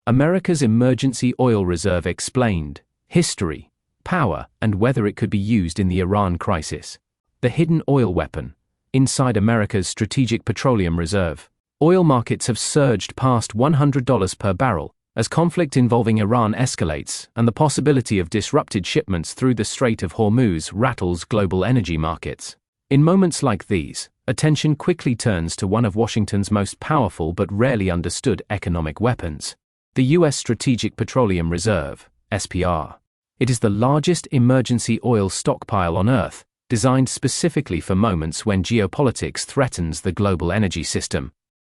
America's Emergency Oil Reserve explained, history, power, and whether it could be used in the Iran crisis. The hidden oil weapon. Inside America's Strategic Petroleum Reserve, oil markets have surged past $100 per barrel as conflict involving Iran escalates and the possibility of disrupted shipments through the Strait of Hormuz rattles global energy markets. In moments like these, attention quickly turns to one of Washington's most powerful but rarely understood economic weapons, the U.S. Strategic Petroleum Reserve, SPR. It is the largest emergency oil stockpile on Earth, designed specifically for moments when geopolitics threatens the global energy system.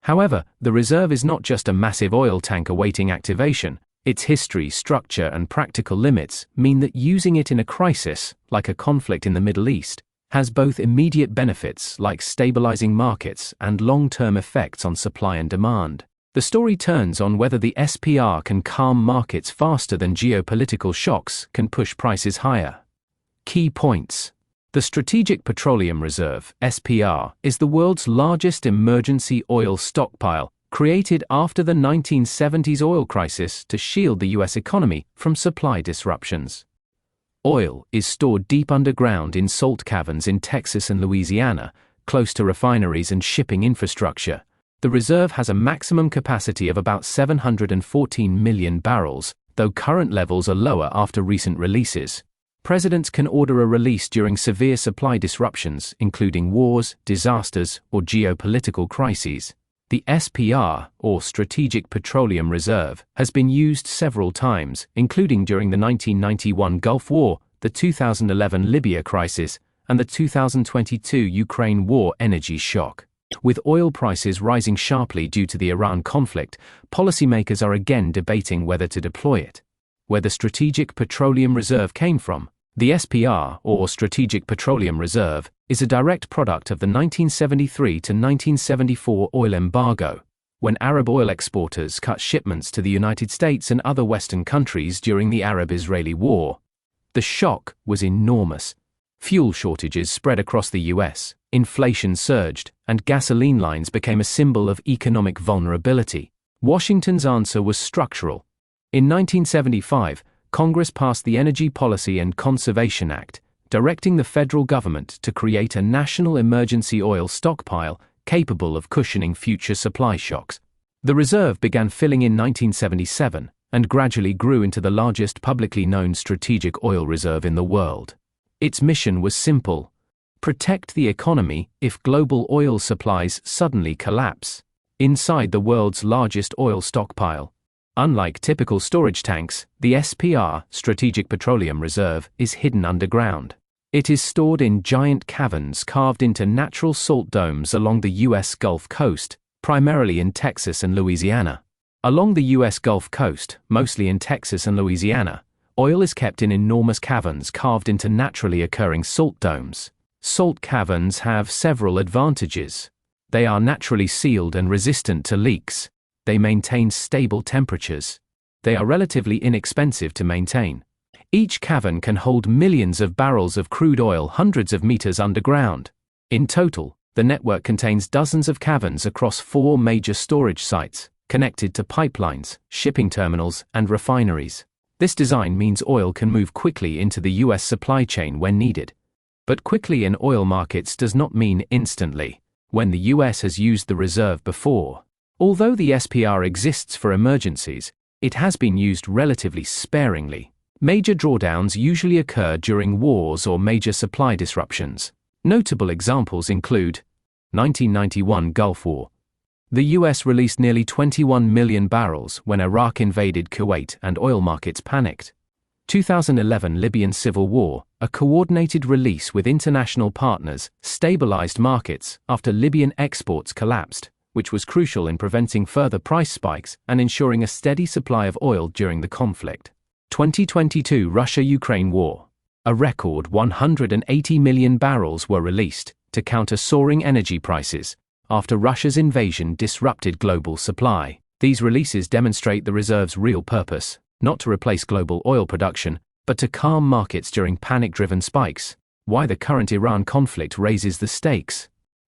However, the reserve is not just a massive oil tank awaiting activation. Its history, structure, and practical limits mean that using it in a crisis, like a conflict in the Middle East, has both immediate benefits like stabilizing markets and long-term effects on supply and demand. The story turns on whether the SPR can calm markets faster than geopolitical shocks can push prices higher. Key points. The Strategic Petroleum Reserve, SPR, is the world's largest emergency oil stockpile, created after the 1970s oil crisis to shield the U.S. economy from supply disruptions. Oil is stored deep underground in salt caverns in Texas and Louisiana, close to refineries and shipping infrastructure. The reserve has a maximum capacity of about 714 million barrels, though current levels are lower after recent releases. Presidents can order a release during severe supply disruptions, including wars, disasters, or geopolitical crises. The SPR, or Strategic Petroleum Reserve, has been used several times, including during the 1991 Gulf War, the 2011 Libya crisis, and the 2022 Ukraine war energy shock. With oil prices rising sharply due to the Iran conflict, policymakers are again debating whether to deploy it. Where the Strategic Petroleum Reserve came from. The SPR, or Strategic Petroleum Reserve, is a direct product of the 1973 to 1974 oil embargo, when Arab oil exporters cut shipments to the United States and other Western countries during the Arab-Israeli War. The shock was enormous. Fuel shortages spread across the U.S., inflation surged, and gasoline lines became a symbol of economic vulnerability. Washington's answer was structural. In 1975, Congress passed the Energy Policy and Conservation Act, directing the federal government to create a national emergency oil stockpile capable of cushioning future supply shocks. The reserve began filling in 1977 and gradually grew into the largest publicly known strategic oil reserve in the world. Its mission was simple: protect the economy if global oil supplies suddenly collapse. Inside the world's largest oil stockpile, unlike typical storage tanks, the SPR, Strategic Petroleum Reserve, is hidden underground. It is stored in giant caverns carved into natural salt domes along the U.S. Gulf Coast, primarily in Texas and Louisiana. Along the U.S. Gulf Coast, mostly in Texas and Louisiana, oil is kept in enormous caverns carved into naturally occurring salt domes. Salt caverns have several advantages. They are naturally sealed and resistant to leaks. They maintain stable temperatures. They are relatively inexpensive to maintain. Each cavern can hold millions of barrels of crude oil hundreds of meters underground. In total, the network contains dozens of caverns across 4 major storage sites, connected to pipelines, shipping terminals, and refineries. This design means oil can move quickly into the U.S. supply chain when needed. But quickly in oil markets does not mean instantly, when the U.S. has used the reserve before. Although the SPR exists for emergencies, it has been used relatively sparingly. Major drawdowns usually occur during wars or major supply disruptions. Notable examples include 1991 Gulf War. The U.S. released nearly 21 million barrels when Iraq invaded Kuwait and oil markets panicked. 2011 Libyan Civil War, a coordinated release with international partners, stabilized markets after Libyan exports collapsed, which was crucial in preventing further price spikes and ensuring a steady supply of oil during the conflict. 2022 Russia-Ukraine War. A record 180 million barrels were released to counter soaring energy prices after Russia's invasion disrupted global supply. These releases demonstrate the reserve's real purpose, not to replace global oil production, but to calm markets during panic-driven spikes. Why the current Iran conflict raises the stakes.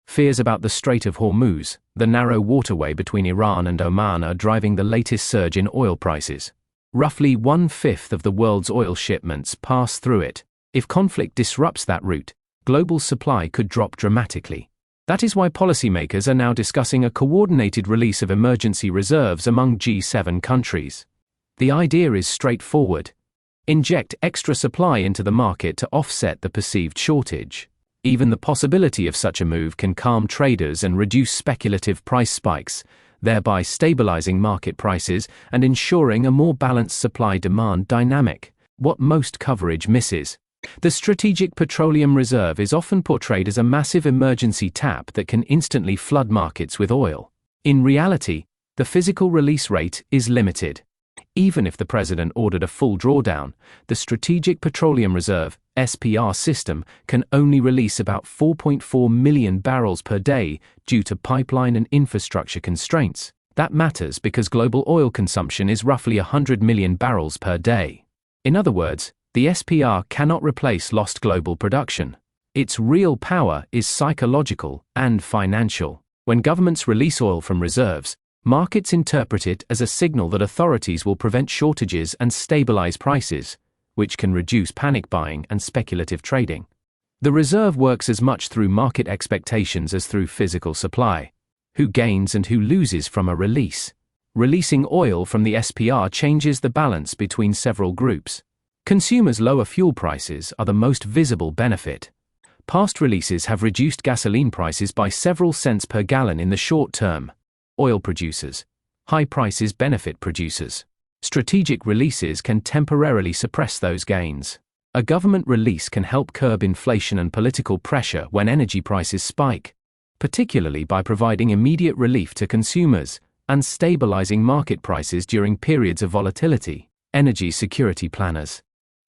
Fears about the Strait of Hormuz, the narrow waterway between Iran and Oman, are driving the latest surge in oil prices. Roughly 1/5 of the world's oil shipments pass through it. If conflict disrupts that route, global supply could drop dramatically. That is why policymakers are now discussing a coordinated release of emergency reserves among G7 countries. The idea is straightforward. Inject extra supply into the market to offset the perceived shortage. Even the possibility of such a move can calm traders and reduce speculative price spikes, thereby stabilizing market prices and ensuring a more balanced supply-demand dynamic. What most coverage misses. The Strategic Petroleum Reserve is often portrayed as a massive emergency tap that can instantly flood markets with oil. In reality, the physical release rate is limited. Even if the president ordered a full drawdown, the Strategic Petroleum Reserve (SPR) system can only release about 4.4 million barrels per day due to pipeline and infrastructure constraints. That matters because global oil consumption is roughly 100 million barrels per day. In other words, the SPR cannot replace lost global production. Its real power is psychological and financial. When governments release oil from reserves, markets interpret it as a signal that authorities will prevent shortages and stabilize prices, which can reduce panic buying and speculative trading. The reserve works as much through market expectations as through physical supply. Who gains and who loses from a release? Releasing oil from the SPR changes the balance between several groups. Consumers' lower fuel prices are the most visible benefit. Past releases have reduced gasoline prices by several cents per gallon in the short term. Oil producers. High prices benefit producers. Strategic releases can temporarily suppress those gains. A government release can help curb inflation and political pressure when energy prices spike, particularly by providing immediate relief to consumers and stabilizing market prices during periods of volatility. Energy security planners.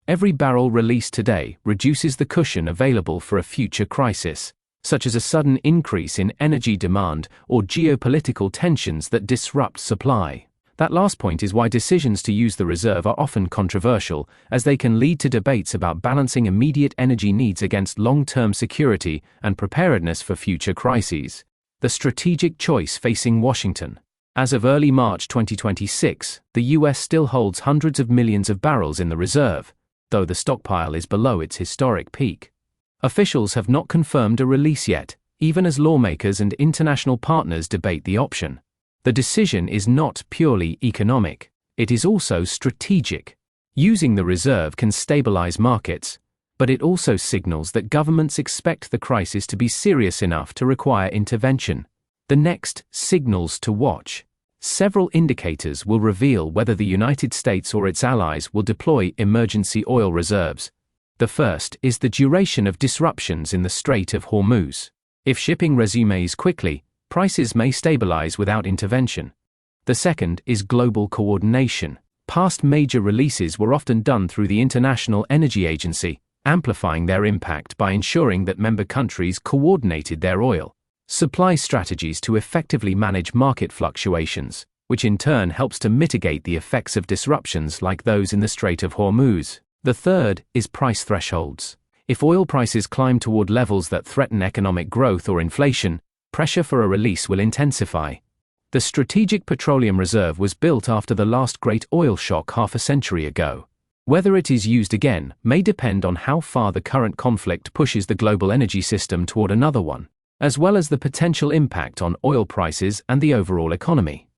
Every barrel released today reduces the cushion available for a future crisis, such as a sudden increase in energy demand or geopolitical tensions that disrupt supply. That last point is why decisions to use the reserve are often controversial, as they can lead to debates about balancing immediate energy needs against long-term security and preparedness for future crises. The strategic choice facing Washington. As of early March 2026, the US still holds hundreds of millions of barrels in the reserve, though the stockpile is below its historic peak. Officials have not confirmed a release yet, even as lawmakers and international partners debate the option. The decision is not purely economic, it is also strategic. Using the reserve can stabilize markets, but it also signals that governments expect the crisis to be serious enough to require intervention. The next signals to watch. Several indicators will reveal whether the United States or its allies will deploy emergency oil reserves. The first is the duration of disruptions in the Strait of Hormuz. If shipping resumes quickly, prices may stabilize without intervention. The second is global coordination. Past major releases were often done through the International Energy Agency, amplifying their impact by ensuring that member countries coordinated their oil supply strategies to effectively manage market fluctuations, which in turn helps to mitigate the effects of disruptions like those in the Strait of Hormuz. The third is price thresholds. If oil prices climb toward levels that threaten economic growth or inflation, pressure for a release will intensify. The Strategic Petroleum Reserve was built after the last great oil shock half a century ago. Whether it is used again may depend on how far the current conflict pushes the global energy system toward another one, as well as the potential impact on oil prices and the overall economy.